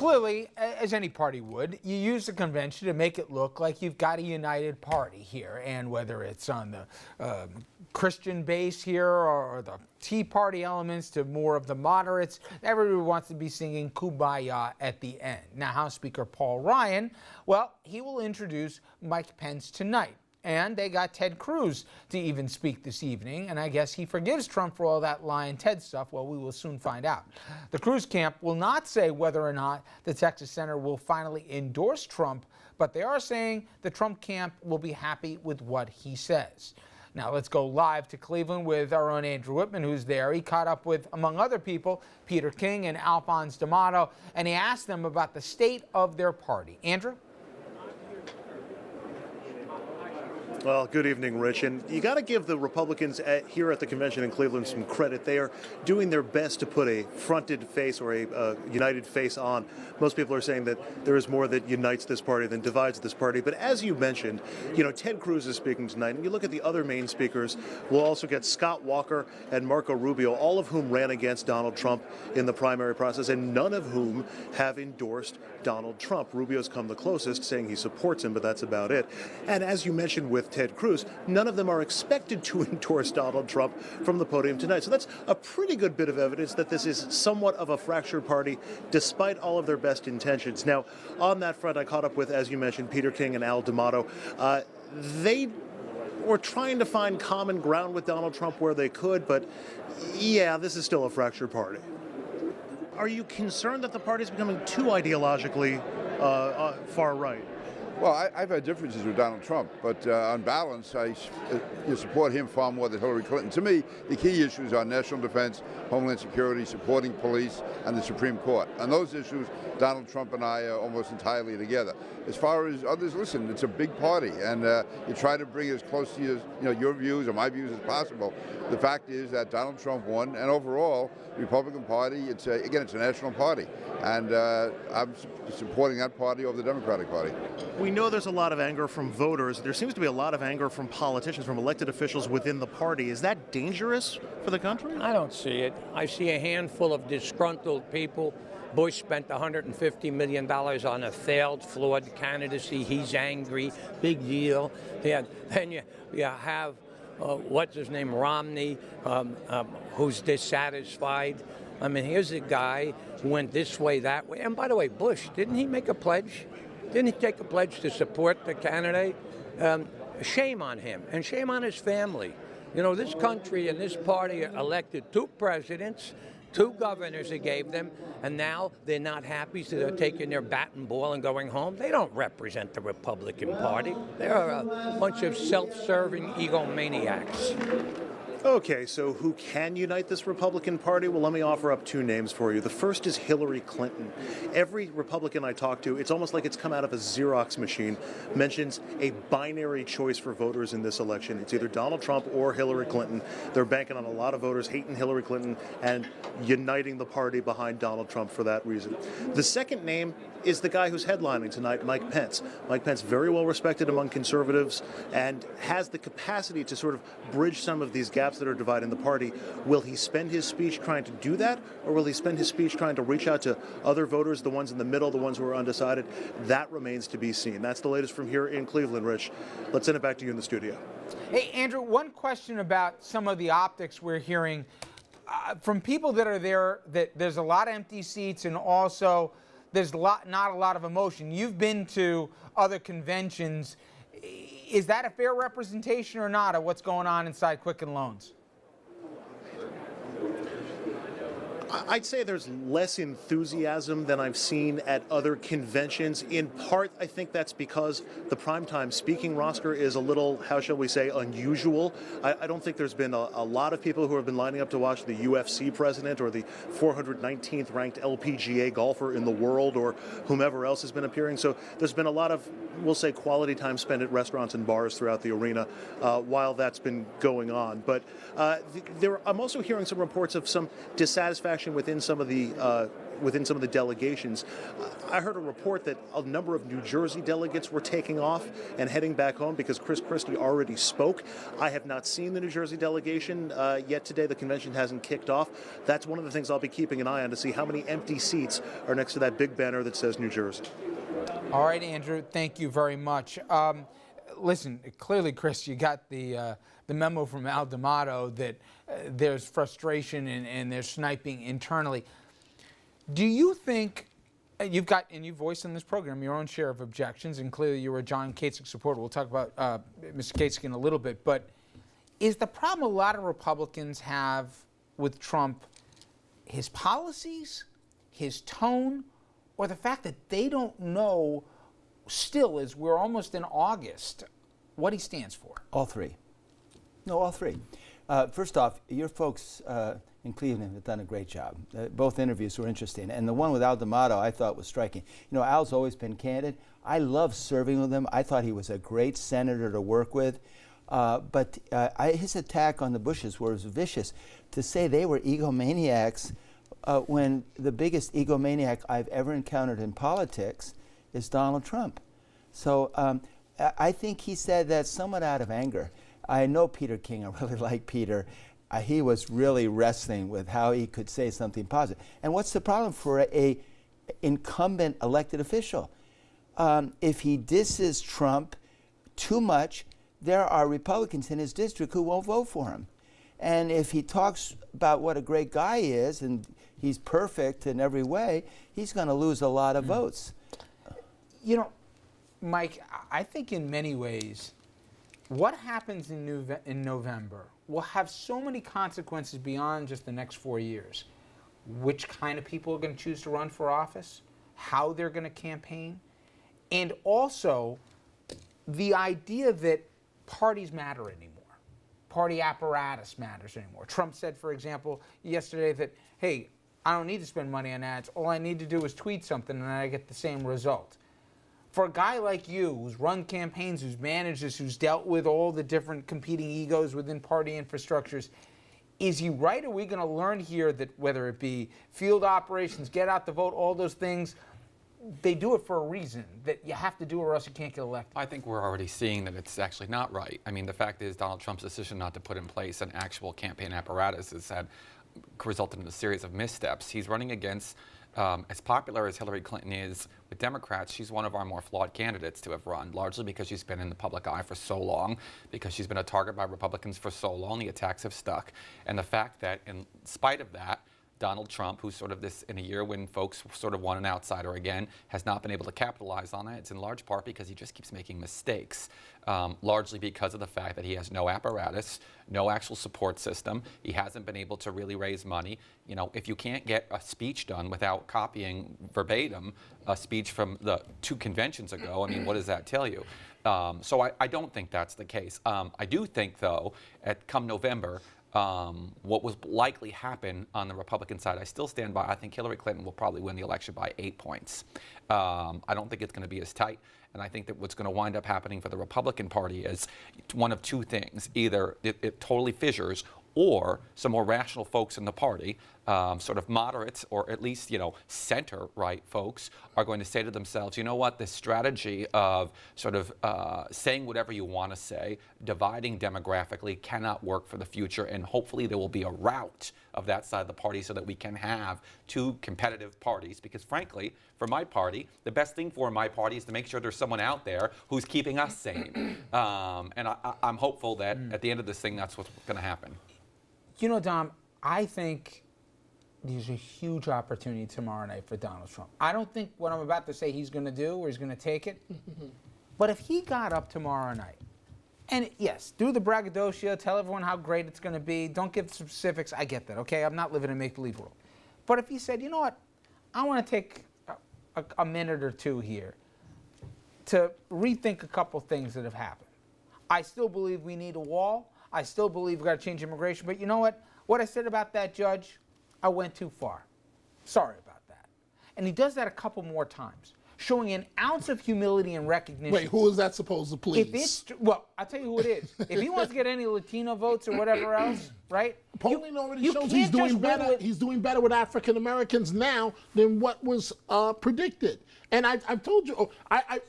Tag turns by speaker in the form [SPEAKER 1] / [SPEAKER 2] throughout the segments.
[SPEAKER 1] clearly, as any party would, you use the convention to make it look like you've got a united party here. And whether it's on the Christian base here or the Tea Party elements to more of the moderates, everybody wants to be singing Kumbaya at the end. Now, House Speaker Paul Ryan, well, he will introduce Mike Pence tonight. And they got Ted Cruz to even speak this evening, and I guess he forgives Trump for all that Lion Ted stuff. Well, we will soon find out. The Cruz camp will not say whether or not the Texas senator will finally endorse Trump, but they are saying the Trump camp will be happy with what he says. Now let's go live to Cleveland with our own Andrew Whitman, who's there. He caught up with, among other people, Peter King and Alphonse D'Amato, and he asked them about the state of their party. Andrew?
[SPEAKER 2] Well, good evening, Rich. And you got to give the Republicans here at the convention in Cleveland some credit. They are doing their best to put a fronted face or a united face on. Most people are saying that there is more that unites this party than divides this party. But as you mentioned, Ted Cruz is speaking tonight. And you look at the other main speakers, we'll also get Scott Walker and Marco Rubio, all of whom ran against Donald Trump in the primary process, and none of whom have endorsed Donald Trump. Rubio's come the closest, saying he supports him, but that's about it. And as you mentioned with Ted Cruz, none of them are expected to endorse Donald Trump from the podium tonight. So that's a pretty good bit of evidence that this is somewhat of a fractured party, despite all of their best intentions. Now, on that front, I caught up with, as you mentioned, Peter King and Al D'Amato. They were trying to find common ground with Donald Trump where they could, but yeah, this is still a fractured party. Are you concerned that the party is becoming too ideologically far right?
[SPEAKER 3] Well, I've had differences with Donald Trump, but on balance, I support him far more than Hillary Clinton. To me, the key issues are national defense, homeland security, supporting police, and the Supreme Court. On those issues, Donald Trump and I are almost entirely together. As far as others, listen, it's a big party, and you try to bring it as close to your views or my views as possible. The fact is that Donald Trump won, and overall, the Republican Party, it's a national party, and I'm supporting that party over the Democratic Party.
[SPEAKER 2] We know there's a lot of anger from voters. There seems to be a lot of anger from politicians, from elected officials within the party. Is that dangerous for the country?
[SPEAKER 4] I don't see it. I see a handful of disgruntled people. Bush spent $150 million on a failed, flawed candidacy. He's angry. Big deal. Then you have, what's his name, Romney, who's dissatisfied. I mean, here's a guy who went this way, that way. And by the way, Bush, didn't he make a pledge? Didn't he take a pledge to support the candidate? Shame on him, and shame on his family. This country and this party elected 2 presidents, 2 governors he gave them, and now they're not happy, so they're taking their bat and ball and going home. They don't represent the Republican Party. They're a bunch of self-serving egomaniacs.
[SPEAKER 2] Okay, so who can unite this Republican Party? Well, let me offer up 2 names for you. The first is Hillary Clinton. Every Republican I talk to, it's almost like it's come out of a Xerox machine, mentions a binary choice for voters in this election. It's either Donald Trump or Hillary Clinton. They're banking on a lot of voters hating Hillary Clinton and uniting the party behind Donald Trump for that reason. The second name is the guy who's headlining tonight, Mike Pence. Mike Pence, very well respected among conservatives and has the capacity to sort of bridge some of these gaps that are dividing the party. Will he spend his speech trying to do that, or will he spend his speech trying to reach out to other voters, the ones in the middle, the ones who are undecided? That remains to be seen. That's the latest from here in Cleveland, Rich. Let's send it back to you in the studio.
[SPEAKER 1] Hey, Andrew, one question about some of the optics we're hearing from people that are there, that there's a lot of empty seats and also there's not a lot of emotion. You've been to other conventions. Is that a fair representation or not of what's going on inside Quicken Loans?
[SPEAKER 2] I'd say there's less enthusiasm than I've seen at other conventions. In part, I think that's because the primetime speaking roster is a little, how shall we say, unusual. I don't think there's been a lot of people who have been lining up to watch the UFC president or the 419th ranked LPGA golfer in the world or whomever else has been appearing. So there's been a lot of, we'll say, quality time spent at restaurants and bars throughout the arena while that's been going on. But I'm also hearing some reports of some dissatisfaction frustration within some of the delegations. I heard a report that a number of New Jersey delegates were taking off and heading back home because Chris Christie already spoke. I have not seen the New Jersey delegation yet today. The convention hasn't kicked off. That's one of the things I'll be keeping an eye on to see how many empty seats are next to that big banner that says New Jersey.
[SPEAKER 1] All right, Andrew, thank you very much. Listen, clearly, Chris, you got the memo from Al D'Amato that there's frustration and there's sniping internally. Do you think, you've voiced in this program your own share of objections, and clearly you're a John Kasich supporter. We'll talk about Mr. Kasich in a little bit, but is the problem a lot of Republicans have with Trump his policies, his tone, or the fact that they don't know still, as we're almost in August, what he stands for?
[SPEAKER 5] All three. No, all three. First off, your folks in Cleveland have done a great job. Both interviews were interesting, and the one with Al D'Amato I thought was striking. You know, Al's always been candid. I love serving with him. I thought he was a great senator to work with, but his attack on the Bushes was vicious. To say they were egomaniacs when the biggest egomaniac I've ever encountered in politics is Donald Trump. So I think he said that somewhat out of anger. I know Peter King. I really like Peter. He was really wrestling with how he could say something positive. And what's the problem for a incumbent elected official? If he disses Trump too much, there are Republicans in his district who won't vote for him. And if he talks about what a great guy he is and he's perfect in every way, he's going to lose a lot of votes.
[SPEAKER 1] You know, Mike, I think in many ways, what happens in November will have so many consequences beyond just the next 4 years. Which kind of people are going to choose to run for office, how they're going to campaign, and also the idea that parties matter anymore. Party apparatus matters anymore. Trump said, for example, yesterday that, hey, I don't need to spend money on ads. All I need to do is tweet something and I get the same result. For a guy like you, who's run campaigns, who's managed this, who's dealt with all the different competing egos within party infrastructures, is he right? Are we going to learn here that whether it be field operations, get out the vote, all those things, they do it for a reason, that you have to do it or else you can't get elected?
[SPEAKER 6] I think we're already seeing that it's actually not right. I mean, the fact is Donald Trump's decision not to put in place an actual campaign apparatus has resulted in a series of missteps. He's running against, as popular as Hillary Clinton is with Democrats, she's one of our more flawed candidates to have run, largely because she's been in the public eye for so long, because she's been a target by Republicans for so long. The attacks have stuck. And the fact that in spite of that, Donald Trump, who's sort of this in a year when folks sort of want an outsider again, has not been able to capitalize on that. It's in large part because he just keeps making mistakes, largely because of the fact that he has no apparatus, no actual support system. He hasn't been able to really raise money. You know, if you can't get a speech done without copying verbatim a speech from the 2 conventions ago, I mean, what does that tell you? So I don't think that's the case. I do think, though, come November, what will likely happen on the Republican side, I still stand by. I think Hillary Clinton will probably win the election by 8 points. I don't think it's going to be as tight. And I think that what's going to wind up happening for the Republican Party is one of 2 things. Either it totally fissures, or some more rational folks in the party, sort of moderates or at least, you know, center-right folks, are going to say to themselves, you know what, this strategy of sort of saying whatever you want to say, dividing demographically, cannot work for the future, and hopefully there will be a rout of that side of the party so that we can have 2 competitive parties, because frankly, for my party, the best thing for my party is to make sure there's someone out there who's keeping us sane. And I'm hopeful that at the end of this thing, that's what's going to happen.
[SPEAKER 1] You know, Dom, I think there's a huge opportunity tomorrow night for Donald Trump. I don't think what I'm about to say he's going to do or he's going to take it. But if he got up tomorrow night, and yes, do the braggadocio, tell everyone how great it's going to be, don't give specifics, I get that, okay? I'm not living in a make-believe world. But if he said, you know what, I want to take a minute or 2 here to rethink a couple things that have happened. I still believe we need a wall. I still believe we've got to change immigration. But you know what? What I said about that judge, I went too far. Sorry about that. And he does that a couple more times, showing an ounce of humility and recognition.
[SPEAKER 7] Wait, who is that supposed to please?
[SPEAKER 1] If it's, well, I'll tell you who it is. If he wants to get any Latino votes or whatever else, right?
[SPEAKER 7] Polling already shows
[SPEAKER 1] can't
[SPEAKER 7] he's doing
[SPEAKER 1] just win
[SPEAKER 7] better.
[SPEAKER 1] with-
[SPEAKER 7] He's doing better with African Americans now than what was predicted. And I've told you, I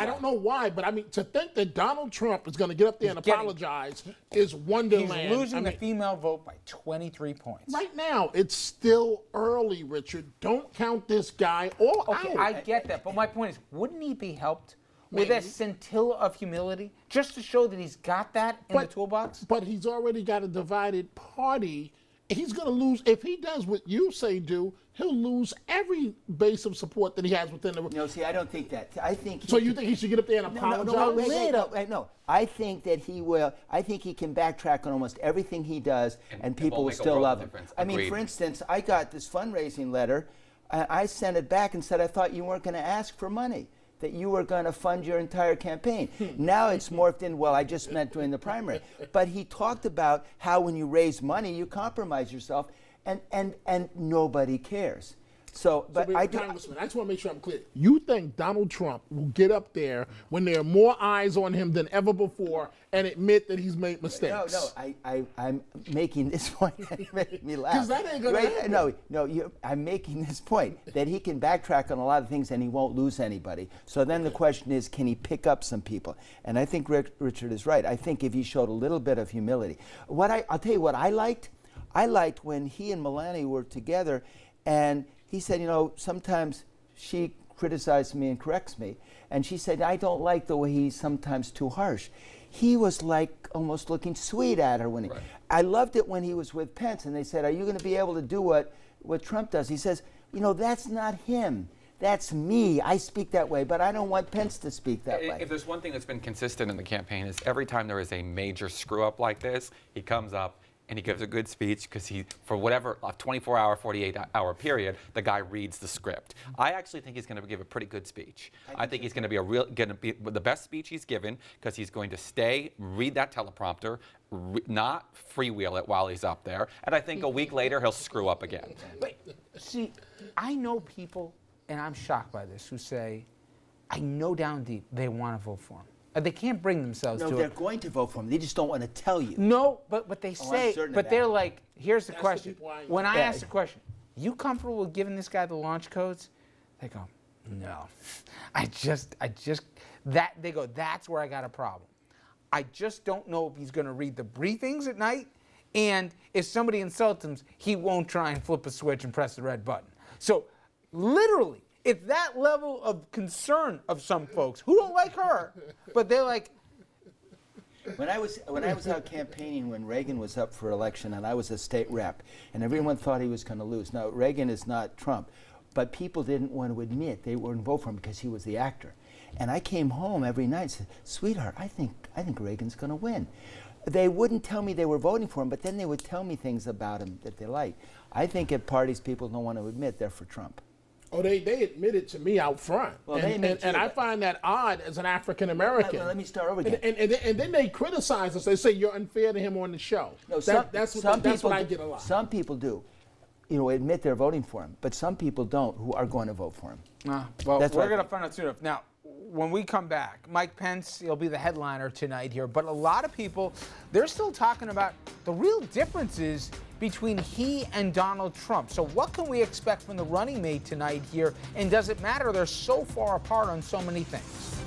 [SPEAKER 7] don't know why, but I mean, to think that Donald Trump is going to get up there and apologize is wonderland.
[SPEAKER 1] He's losing the female vote by 23 points.
[SPEAKER 7] Right now, it's still early, Richard. Don't count this guy all
[SPEAKER 1] Okay,
[SPEAKER 7] out.
[SPEAKER 1] I get that, but my point is, wouldn't he be helped with a scintilla of humility just to show that he's got that in the toolbox?
[SPEAKER 7] But he's already got a divided party. He's going to lose. If he does what you say do, he'll lose every base of support that he has within the...
[SPEAKER 5] No, see, I don't think that. I think...
[SPEAKER 7] So you think he should get up there and apologize?
[SPEAKER 5] No. I think that he will. I think he can backtrack on almost everything he does, and people will
[SPEAKER 6] make a
[SPEAKER 5] still
[SPEAKER 6] world
[SPEAKER 5] love
[SPEAKER 6] of
[SPEAKER 5] him.
[SPEAKER 6] difference.
[SPEAKER 5] I mean,
[SPEAKER 6] Agreed.
[SPEAKER 5] for instance, I got this fundraising letter. I sent it back and said, I thought you weren't going to ask for money, that you were going to fund your entire campaign. Now it's morphed in, well, I just meant during the primary. But he talked about how when you raise money, you compromise yourself, and nobody cares. So, but I do.
[SPEAKER 7] Congressman, I just want to make sure I'm clear. You think Donald Trump will get up there when there are more eyes on him than ever before and admit that he's made mistakes?
[SPEAKER 5] No, I'm making this point. You're making me laugh.
[SPEAKER 7] 'Cause that ain't gonna happen.
[SPEAKER 5] I'm making this point that he can backtrack on a lot of things and he won't lose anybody. So then the question is, can he pick up some people? And I think Richard is right. I think if he showed a little bit of humility. I'll tell you what I liked. I liked when he and Melania were together, and he said, sometimes she criticizes me and corrects me. And she said, I don't like the way he's sometimes too harsh. He was like almost looking sweet at her when he... Right. I loved it when he was with Pence, and they said, are you going to be able to do what Trump does? He says, that's not him. That's me. I speak that way, but I don't want Pence to speak that way.
[SPEAKER 6] If there's one thing that's been consistent in the campaign is every time there is a major screw-up like this, he comes up and he gives a good speech because for whatever, a 24-hour, 48-hour period, the guy reads the script. I actually think he's going to give a pretty good speech. I think he's going to be the best speech he's given because he's going to read that teleprompter, not freewheel it while he's up there, and I think a week later he'll screw up again.
[SPEAKER 1] But see, I know people, and I'm shocked by this, who say, I know down deep they want to vote for him. They can't bring themselves to it.
[SPEAKER 5] No, they're going to vote for him. They just don't want to tell you.
[SPEAKER 1] No, but they say, but they're like, here's the question. When I ask the question, you comfortable with giving this guy the launch codes? They go, no. They go, that's where I got a problem. I just don't know if he's going to read the briefings at night, and if somebody insults him, he won't try and flip a switch and press the red button. So, literally, it's that level of concern of some folks who don't like her, but they're like.
[SPEAKER 5] When I was out campaigning when Reagan was up for election, and I was a state rep, and everyone thought he was going to lose. Now Reagan is not Trump, but people didn't want to admit they wouldn't vote for him because he was the actor. And I came home every night and said, "Sweetheart, I think Reagan's going to win." They wouldn't tell me they were voting for him, but then they would tell me things about him that they liked. I think at parties people don't want to admit they're for Trump.
[SPEAKER 7] Oh, they admit it to me out front.
[SPEAKER 5] Well,
[SPEAKER 7] and I find that odd as an African American.
[SPEAKER 5] Let me start over again.
[SPEAKER 7] And then they criticize us. They say you're unfair to him on the show.
[SPEAKER 5] No,
[SPEAKER 7] that's what I get a lot.
[SPEAKER 5] Some people do, admit they're voting for him, but some people don't who are going to vote for him.
[SPEAKER 1] Well, we're going to find out soon enough. Now, when we come back, Mike Pence, he'll be the headliner tonight here, but a lot of people, they're still talking about the real differences between he and Donald Trump. So what can we expect from the running mate tonight here? And does it matter? They're so far apart on so many things.